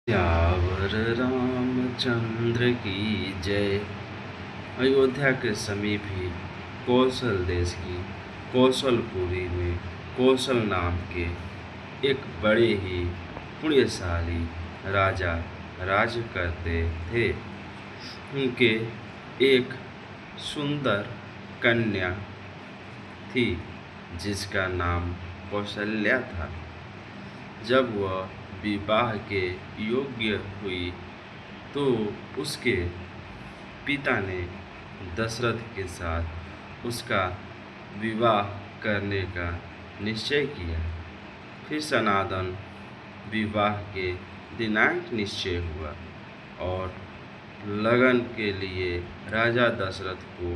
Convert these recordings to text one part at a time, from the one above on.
सियावर रामचंद्र की जय। अयोध्या के समीप ही कौशल देश की कौशलपुरी में कौशल नाम के एक बड़े ही पुण्यशाली राजा राज करते थे। उनके एक सुंदर कन्या थी जिसका नाम कौशल्या था। जब वह विवाह के योग्य हुई तो उसके पिता ने दशरथ के साथ उसका विवाह करने का निश्चय किया। फिर सनातन विवाह के दिनांक निश्चय हुआ और लगन के लिए राजा दशरथ को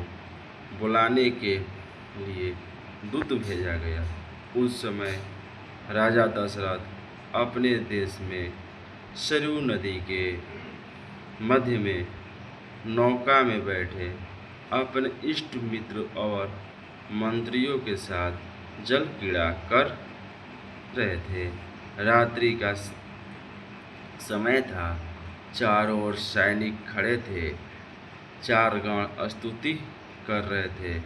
बुलाने के लिए दूत भेजा गया। उस समय राजा दशरथ अपने देश में सरयू नदी के मध्य में नौका में बैठे अपने इष्ट मित्र और मंत्रियों के साथ जल क्रीड़ा कर रहे थे। रात्रि का समय था। चारों ओर सैनिक खड़े थे। चार गण स्तुति कर रहे थे।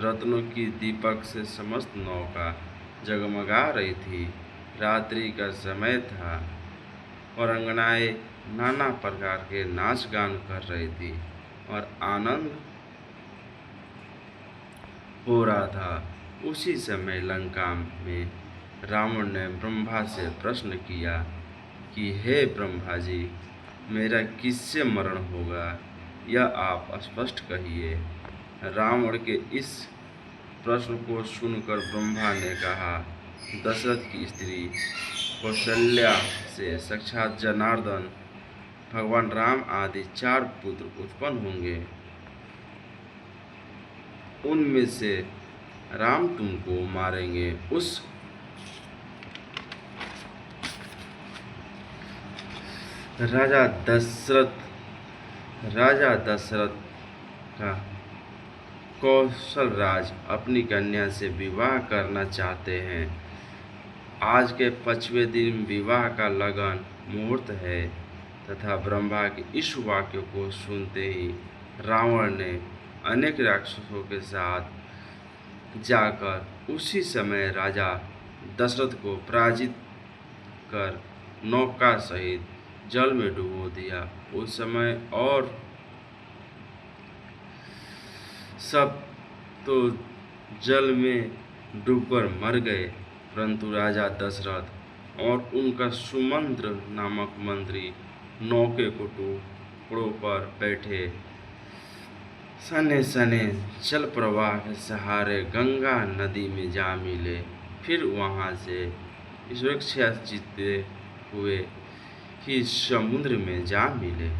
रत्नों की दीपक से समस्त नौका जगमगा रही थी। रात्रि का समय था और अंगनाएं नाना प्रकार के नाच गान कर रही थी और आनंद हो रहा था। उसी समय लंका में रावण ने ब्रह्मा से प्रश्न किया कि हे ब्रह्मा जी, मेरा किससे मरण होगा, यह आप स्पष्ट कहिए। रावण के इस प्रश्न को सुनकर ब्रह्मा ने कहा, दशरथ की स्त्री कौशल्या से साक्षात जनार्दन, भगवान राम आदि 4 पुत्र उत्पन्न होंगे। उनमें से राम तुमको मारेंगे। उस राजा दशरथ का कौशल राज अपनी कन्या से विवाह करना चाहते हैं। आज के 5वें दिन विवाह का लगन मुहूर्त है तथा ब्रह्मा के इस वाक्य को सुनते ही रावण ने अनेक राक्षसों के साथ जाकर उसी समय राजा दशरथ को पराजित कर नौका सहित जल में डुबो दिया। उस समय और सब तो जल में डूबकर मर गए, परंतु राजा दशरथ और उनका सुमंत्र नामक मंत्री नौके को टुकड़ों पर बैठे सने सने जल प्रवाह के सहारे गंगा नदी में जा मिले। फिर वहां से सुरक्षा जीतते हुए ही समुद्र में जा मिले।